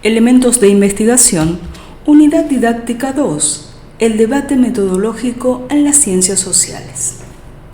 Elementos de investigación, Unidad Didáctica 2, el debate metodológico en las ciencias sociales.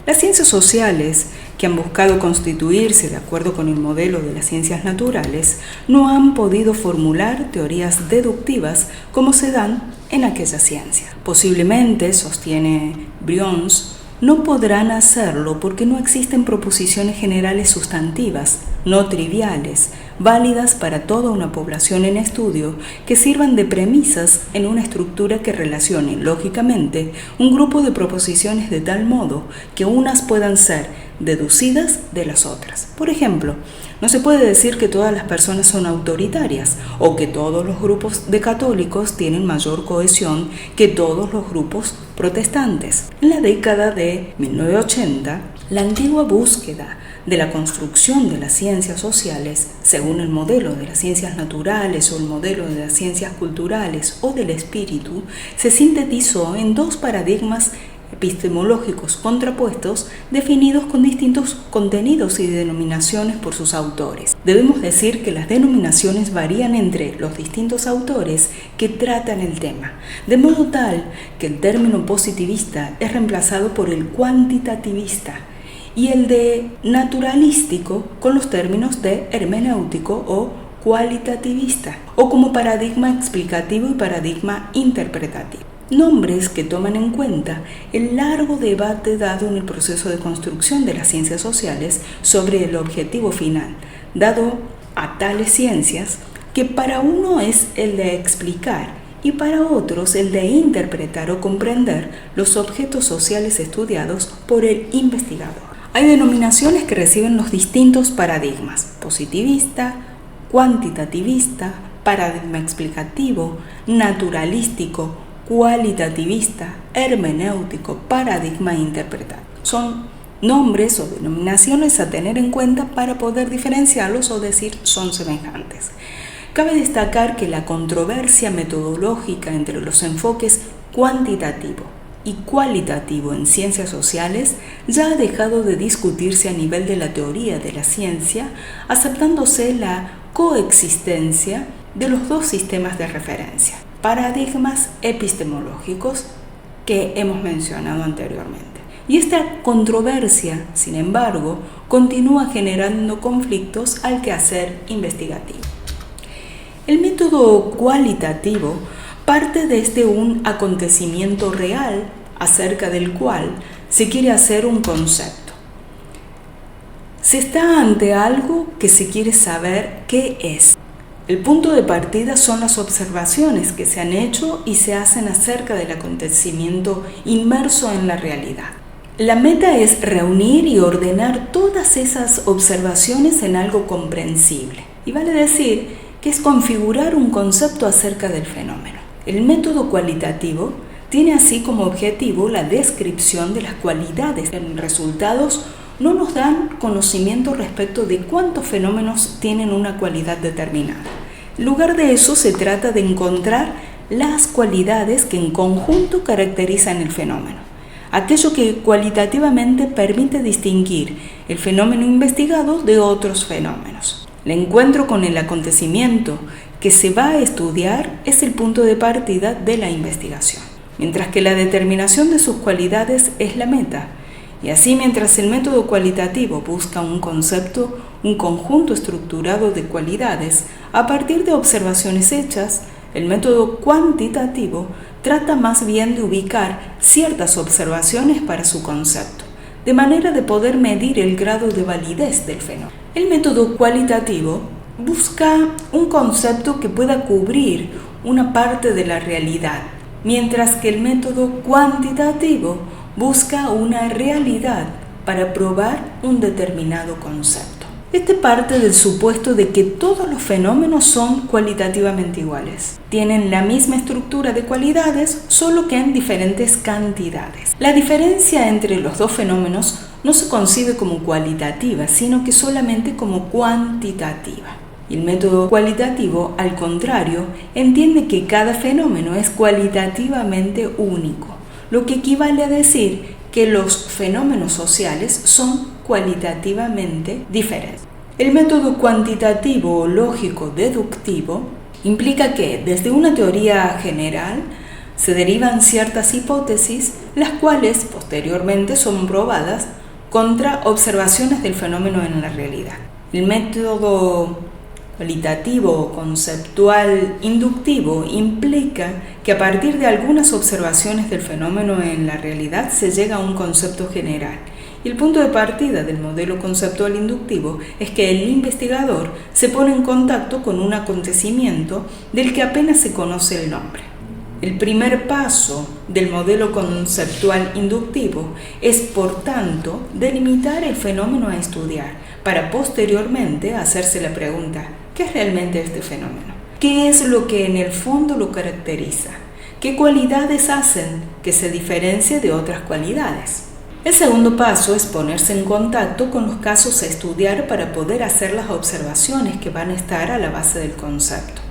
Las ciencias sociales, que han buscado constituirse de acuerdo con el modelo de las ciencias naturales, no han podido formular teorías deductivas como se dan en aquella ciencia. Posiblemente, sostiene Brions, no podrán hacerlo porque no existen proposiciones generales sustantivas, no triviales, válidas para toda una población en estudio, que sirvan de premisas en una estructura que relacione, lógicamente, un grupo de proposiciones de tal modo que unas puedan ser deducidas de las otras. Por ejemplo, no se puede decir que todas las personas son autoritarias o que todos los grupos de católicos tienen mayor cohesión que todos los grupos protestantes. En la década de 1980, la antigua búsqueda de la construcción de las ciencias sociales, según el modelo de las ciencias naturales o el modelo de las ciencias culturales o del espíritu, se sintetizó en dos paradigmas epistemológicos contrapuestos definidos con distintos contenidos y denominaciones por sus autores. Debemos decir que las denominaciones varían entre los distintos autores que tratan el tema, de modo tal que el término positivista es reemplazado por el cuantitativista y el de naturalístico con los términos de hermenéutico o cualitativista, o como paradigma explicativo y paradigma interpretativo. Nombres que toman en cuenta el largo debate dado en el proceso de construcción de las ciencias sociales sobre el objetivo final, dado a tales ciencias que para uno es el de explicar y para otros el de interpretar o comprender los objetos sociales estudiados por el investigador. Hay denominaciones que reciben los distintos paradigmas: positivista, cuantitativista, paradigma explicativo, naturalístico, cualitativista, hermenéutico, paradigma interpretativo. Son nombres o denominaciones a tener en cuenta para poder diferenciarlos o decir son semejantes. Cabe destacar que la controversia metodológica entre los enfoques cuantitativo y cualitativo en ciencias sociales ya ha dejado de discutirse a nivel de la teoría de la ciencia, aceptándose la coexistencia de los dos sistemas de referencia, paradigmas epistemológicos que hemos mencionado anteriormente. Y esta controversia, sin embargo, continúa generando conflictos al quehacer investigativo. El método cualitativo parte desde un acontecimiento real acerca del cual se quiere hacer un concepto. Se está ante algo que se quiere saber qué es. El punto de partida son las observaciones que se han hecho y se hacen acerca del acontecimiento inmerso en la realidad. La meta es reunir y ordenar todas esas observaciones en algo comprensible. Y vale decir que es configurar un concepto acerca del fenómeno. El método cualitativo tiene así como objetivo la descripción de las cualidades. En resultados no nos dan conocimiento respecto de cuántos fenómenos tienen una cualidad determinada. En lugar de eso, se trata de encontrar las cualidades que en conjunto caracterizan el fenómeno, aquello que cualitativamente permite distinguir el fenómeno investigado de otros fenómenos. El encuentro con el acontecimiento que se va a estudiar es el punto de partida de la investigación, mientras que la determinación de sus cualidades es la meta. Y así, mientras el método cualitativo busca un concepto, un conjunto estructurado de cualidades a partir de observaciones hechas, el método cuantitativo trata más bien de ubicar ciertas observaciones para su concepto, de manera de poder medir el grado de validez del fenómeno. El método cualitativo busca un concepto que pueda cubrir una parte de la realidad, mientras que el método cuantitativo busca una realidad para probar un determinado concepto. Este parte del supuesto de que todos los fenómenos son cualitativamente iguales. Tienen la misma estructura de cualidades, solo que en diferentes cantidades. La diferencia entre los dos fenómenos no se concibe como cualitativa, sino que solamente como cuantitativa. El método cualitativo, al contrario, entiende que cada fenómeno es cualitativamente único, lo que equivale a decir que los fenómenos sociales son cualitativamente diferentes. El método cuantitativo o lógico-deductivo implica que, desde una teoría general, se derivan ciertas hipótesis, las cuales posteriormente son probadas contra observaciones del fenómeno en la realidad. El método cualitativo o conceptual inductivo implica que a partir de algunas observaciones del fenómeno en la realidad se llega a un concepto general. Y el punto de partida del modelo conceptual inductivo es que el investigador se pone en contacto con un acontecimiento del que apenas se conoce el nombre. El primer paso del modelo conceptual inductivo es, por tanto, delimitar el fenómeno a estudiar, para posteriormente hacerse la pregunta: ¿qué es realmente este fenómeno? ¿Qué es lo que en el fondo lo caracteriza? ¿Qué cualidades hacen que se diferencie de otras cualidades? El segundo paso es ponerse en contacto con los casos a estudiar para poder hacer las observaciones que van a estar a la base del concepto.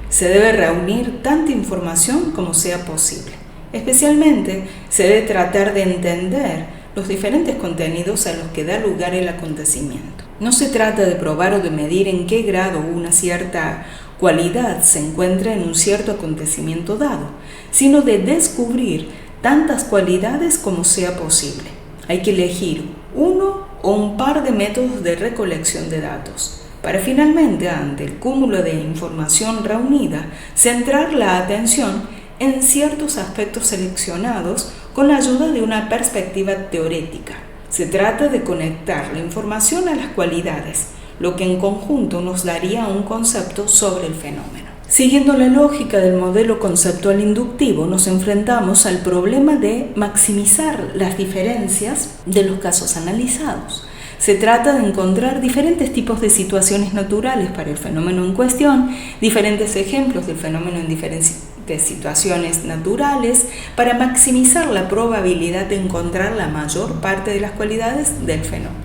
Se debe reunir tanta información como sea posible. Especialmente, se debe tratar de entender los diferentes contenidos a los que da lugar el acontecimiento. No se trata de probar o de medir en qué grado una cierta cualidad se encuentra en un cierto acontecimiento dado, sino de descubrir tantas cualidades como sea posible. Hay que elegir uno o un par de métodos de recolección de datos, para finalmente, ante el cúmulo de información reunida, centrar la atención en ciertos aspectos seleccionados con la ayuda de una perspectiva teórica. Se trata de conectar la información a las cualidades, lo que en conjunto nos daría un concepto sobre el fenómeno. Siguiendo la lógica del modelo conceptual inductivo, nos enfrentamos al problema de maximizar las diferencias de los casos analizados. Se trata de encontrar diferentes tipos de situaciones naturales para el fenómeno en cuestión, diferentes ejemplos del fenómeno en diferentes situaciones naturales, para maximizar la probabilidad de encontrar la mayor parte de las cualidades del fenómeno.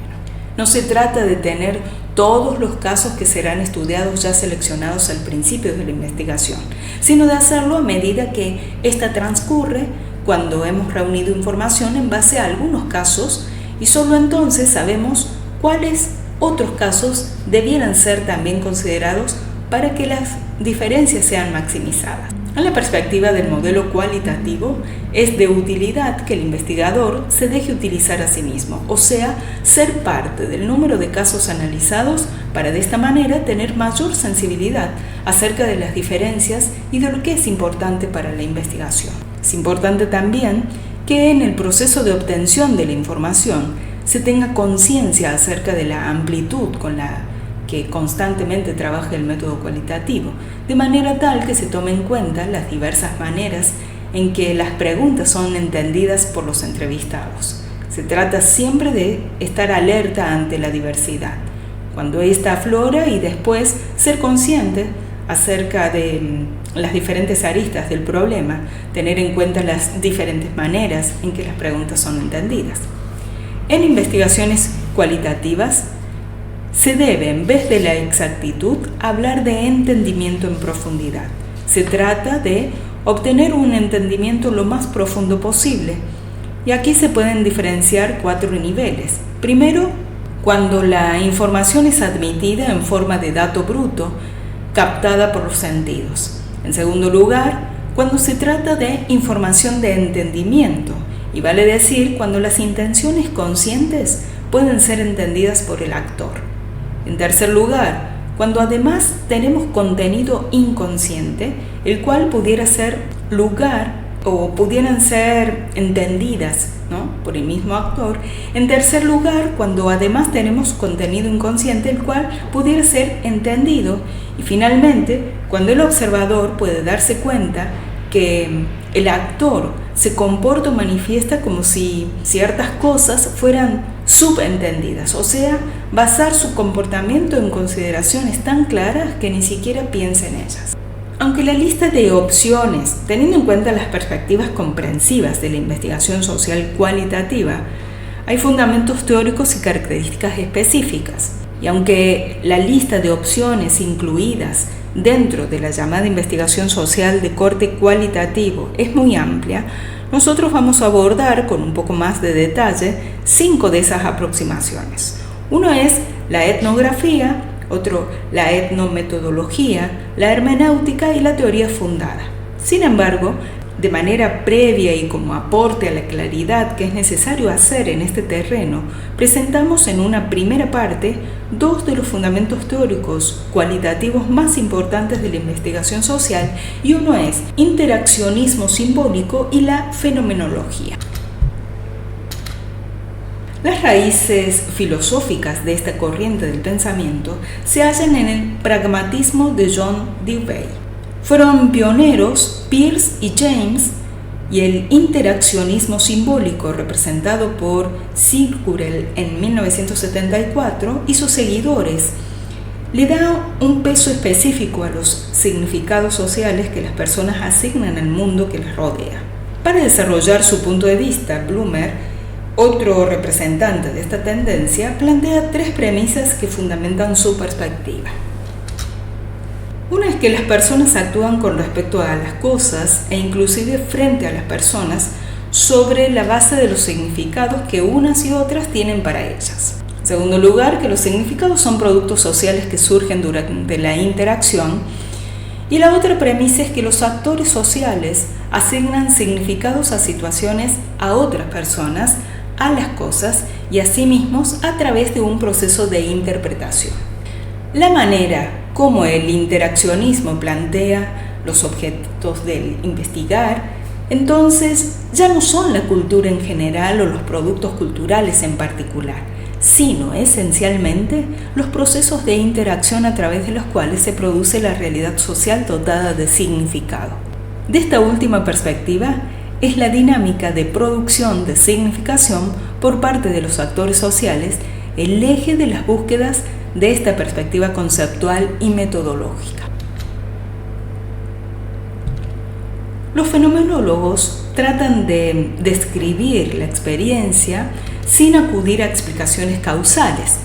No se trata de tener todos los casos que serán estudiados ya seleccionados al principio de la investigación, sino de hacerlo a medida que ésta transcurre, cuando hemos reunido información en base a algunos casos, y solo entonces sabemos cuáles otros casos debieran ser también considerados para que las diferencias sean maximizadas. En la perspectiva del modelo cualitativo, es de utilidad que el investigador se deje utilizar a sí mismo, o sea, ser parte del número de casos analizados para de esta manera tener mayor sensibilidad acerca de las diferencias y de lo que es importante para la investigación. Es importante también que en el proceso de obtención de la información se tenga conciencia acerca de la amplitud con la que constantemente trabaja el método cualitativo, de manera tal que se tome en cuenta las diversas maneras en que las preguntas son entendidas por los entrevistados. Se trata siempre de estar alerta ante la diversidad, cuando ésta aflora, y después ser consciente acerca de las diferentes aristas del problema, tener en cuenta las diferentes maneras en que las preguntas son entendidas. En investigaciones cualitativas, se debe, en vez de la exactitud, hablar de entendimiento en profundidad. Se trata de obtener un entendimiento lo más profundo posible, y aquí se pueden diferenciar 4 niveles. Primero, cuando la información es admitida en forma de dato bruto, captada por los sentidos. En segundo lugar, cuando se trata de información de entendimiento, y vale decir cuando las intenciones conscientes pueden ser entendidas por el actor. En tercer lugar, cuando además tenemos contenido inconsciente, el cual pudiera ser lugar o pudieran ser entendidas, ¿no?, por el mismo actor. En tercer lugar, cuando además tenemos contenido inconsciente, el cual pudiera ser entendido. Y finalmente, cuando el observador puede darse cuenta que el actor se comporta o manifiesta como si ciertas cosas fueran subentendidas, o sea, basar su comportamiento en consideraciones tan claras que ni siquiera piensa en ellas. Aunque la lista de opciones, teniendo en cuenta las perspectivas comprensivas de la investigación social cualitativa, hay fundamentos teóricos y características específicas. Y aunque la lista de opciones incluidas dentro de la llamada investigación social de corte cualitativo es muy amplia, nosotros vamos a abordar con un poco más de detalle 5 de esas aproximaciones. Uno es la etnografía, otro la etnometodología, la hermenéutica y la teoría fundada. Sin embargo, de manera previa y como aporte a la claridad que es necesario hacer en este terreno, presentamos en una primera parte 2 de los fundamentos teóricos cualitativos más importantes de la investigación social, y uno es interaccionismo simbólico y la fenomenología. Las raíces filosóficas de esta corriente del pensamiento se hallan en el pragmatismo de John Dewey. Fueron pioneros Peirce y James, y el interaccionismo simbólico representado por Zirkul en 1974 y sus seguidores le da un peso específico a los significados sociales que las personas asignan al mundo que les rodea. Para desarrollar su punto de vista, Blumer, otro representante de esta tendencia, plantea 3 premisas que fundamentan su perspectiva. Una es que las personas actúan con respecto a las cosas e inclusive frente a las personas sobre la base de los significados que unas y otras tienen para ellas. En segundo lugar, que los significados son productos sociales que surgen durante la interacción. Y la otra premisa es que los actores sociales asignan significados a situaciones, a otras personas, a las cosas y a sí mismos a través de un proceso de interpretación. La manera como el interaccionismo plantea los objetos del investigar, entonces ya no son la cultura en general o los productos culturales en particular, sino esencialmente los procesos de interacción a través de los cuales se produce la realidad social dotada de significado. De esta última perspectiva es la dinámica de producción de significación por parte de los actores sociales el eje de las búsquedas de esta perspectiva conceptual y metodológica. Los fenomenólogos tratan de describir la experiencia sin acudir a explicaciones causales.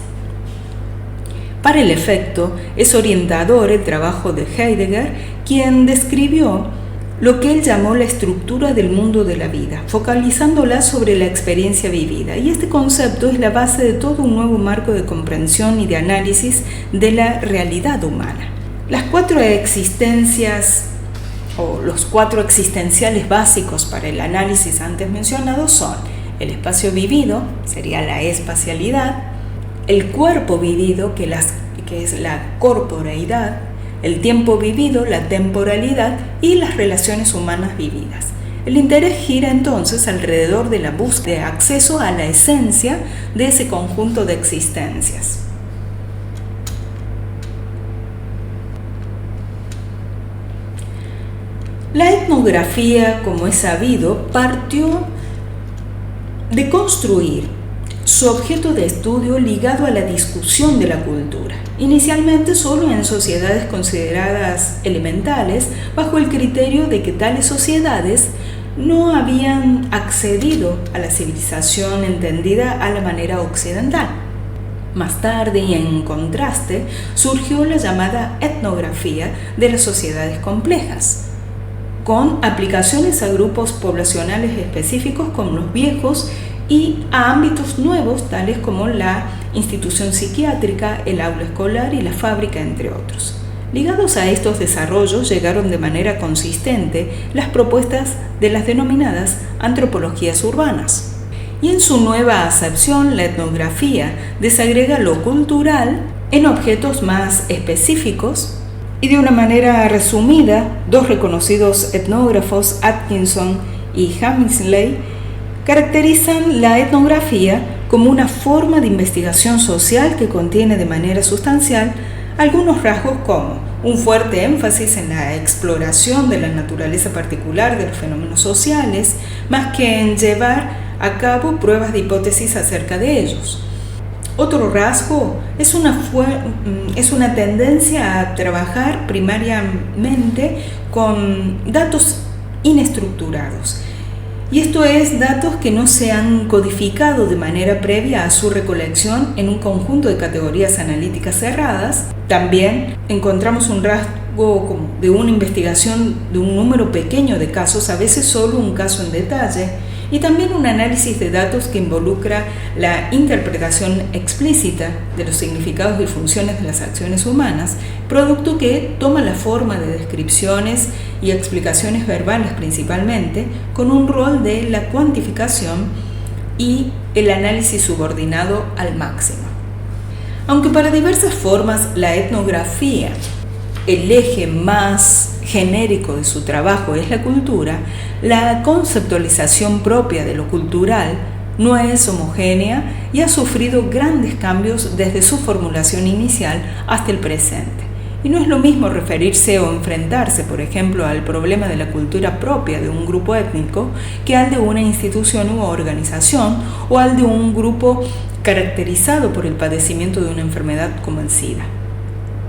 Para el efecto, es orientador el trabajo de Heidegger, quien describió lo que él llamó la estructura del mundo de la vida, focalizándola sobre la experiencia vivida. Y este concepto es la base de todo un nuevo marco de comprensión y de análisis de la realidad humana. Las 4 existencias o los 4 existenciales básicos para el análisis antes mencionado son el espacio vivido, sería la espacialidad, el cuerpo vivido, que es la corporeidad, el tiempo vivido, la temporalidad y las relaciones humanas vividas. El interés gira entonces alrededor de la búsqueda de acceso a la esencia de ese conjunto de existencias. La etnografía, como es sabido, partió de construir su objeto de estudio ligado a la discusión de la cultura, inicialmente solo en sociedades consideradas elementales, bajo el criterio de que tales sociedades no habían accedido a la civilización entendida a la manera occidental. Más tarde, y en contraste, surgió la llamada etnografía de las sociedades complejas, con aplicaciones a grupos poblacionales específicos como los viejos y a ámbitos nuevos tales como la institución psiquiátrica, el aula escolar y la fábrica, entre otros. Ligados a estos desarrollos llegaron de manera consistente las propuestas de las denominadas antropologías urbanas. Y en su nueva acepción, la etnografía desagrega lo cultural en objetos más específicos y de una manera resumida, 2 reconocidos etnógrafos, Atkinson y Hammersley, caracterizan la etnografía como una forma de investigación social que contiene de manera sustancial algunos rasgos como un fuerte énfasis en la exploración de la naturaleza particular de los fenómenos sociales, más que en llevar a cabo pruebas de hipótesis acerca de ellos. Otro rasgo es una tendencia a trabajar primariamente con datos inestructurados. Y esto es datos que no se han codificado de manera previa a su recolección en un conjunto de categorías analíticas cerradas. También encontramos un rasgo de una investigación de un número pequeño de casos, a veces solo un caso en detalle, y también un análisis de datos que involucra la interpretación explícita de los significados y funciones de las acciones humanas, producto que toma la forma de descripciones y explicaciones verbales principalmente, con un rol de la cuantificación y el análisis subordinado al máximo. Aunque para diversas formas la etnografía, el eje más genérico de su trabajo es la cultura, la conceptualización propia de lo cultural no es homogénea y ha sufrido grandes cambios desde su formulación inicial hasta el presente. Y no es lo mismo referirse o enfrentarse, por ejemplo, al problema de la cultura propia de un grupo étnico que al de una institución u organización o al de un grupo caracterizado por el padecimiento de una enfermedad como el SIDA.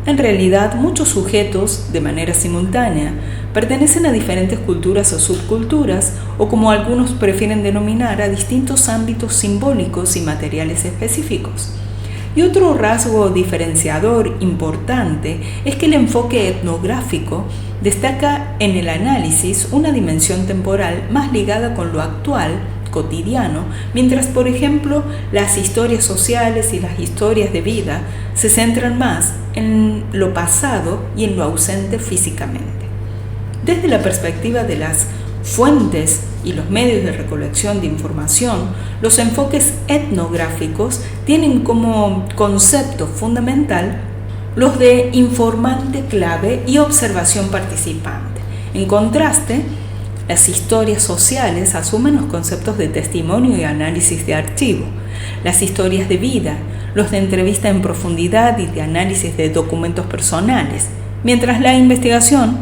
En realidad, muchos sujetos, de manera simultánea, pertenecen a diferentes culturas o subculturas, o como algunos prefieren denominar, a distintos ámbitos simbólicos y materiales específicos. Y otro rasgo diferenciador importante es que el enfoque etnográfico destaca en el análisis una dimensión temporal más ligada con lo actual, cotidiano, mientras, por ejemplo, las historias sociales y las historias de vida se centran más en lo pasado y en lo ausente físicamente. Desde la perspectiva de las fuentes y los medios de recolección de información, los enfoques etnográficos tienen como concepto fundamental los de informante clave y observación participante. En contraste, las historias sociales asumen los conceptos de testimonio y análisis de archivo. Las historias de vida, los de entrevista en profundidad y de análisis de documentos personales, mientras la investigación,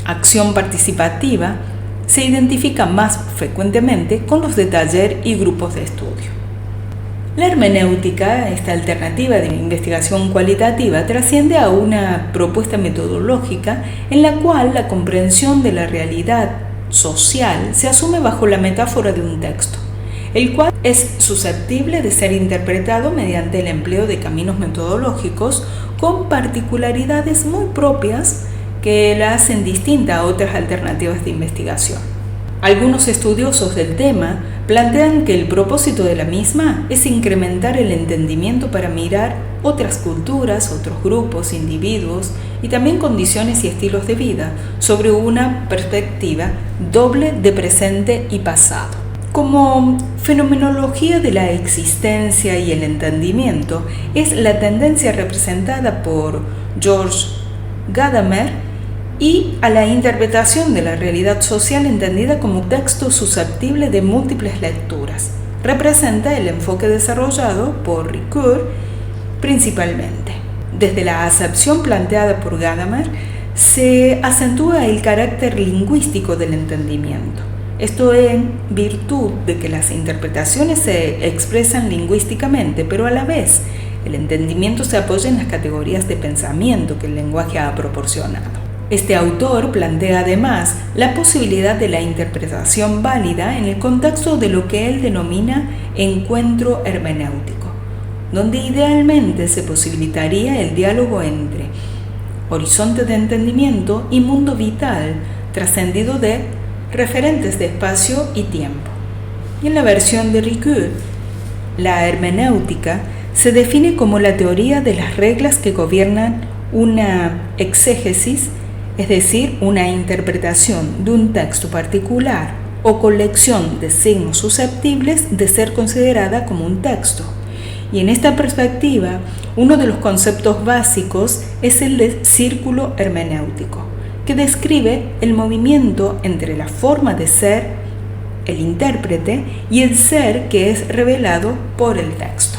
acción participativa, se identifica más frecuentemente con los de taller y grupos de estudio. La hermenéutica, esta alternativa de investigación cualitativa, trasciende a una propuesta metodológica en la cual la comprensión de la realidad social se asume bajo la metáfora de un texto, el cual es susceptible de ser interpretado mediante el empleo de caminos metodológicos con particularidades muy propias que la hacen distinta a otras alternativas de investigación. Algunos estudiosos del tema plantean que el propósito de la misma es incrementar el entendimiento para mirar otras culturas, otros grupos, individuos y también condiciones y estilos de vida sobre una perspectiva doble de presente y pasado. Como fenomenología de la existencia y el entendimiento es la tendencia representada por George Gadamer y a la interpretación de la realidad social entendida como texto susceptible de múltiples lecturas. Representa el enfoque desarrollado por Ricoeur principalmente. Desde la acepción planteada por Gadamer se acentúa el carácter lingüístico del entendimiento. Esto en virtud de que las interpretaciones se expresan lingüísticamente, pero a la vez el entendimiento se apoya en las categorías de pensamiento que el lenguaje ha proporcionado. Este autor plantea además la posibilidad de la interpretación válida en el contexto de lo que él denomina encuentro hermenéutico, donde idealmente se posibilitaría el diálogo entre horizonte de entendimiento y mundo vital trascendido de referentes de espacio y tiempo. Y en la versión de Ricoeur, la hermenéutica se define como la teoría de las reglas que gobiernan una exégesis, es decir, una interpretación de un texto particular o colección de signos susceptibles de ser considerada como un texto. Y en esta perspectiva, uno de los conceptos básicos es el de círculo hermenéutico, que describe el movimiento entre la forma de ser, el intérprete, y el ser que es revelado por el texto.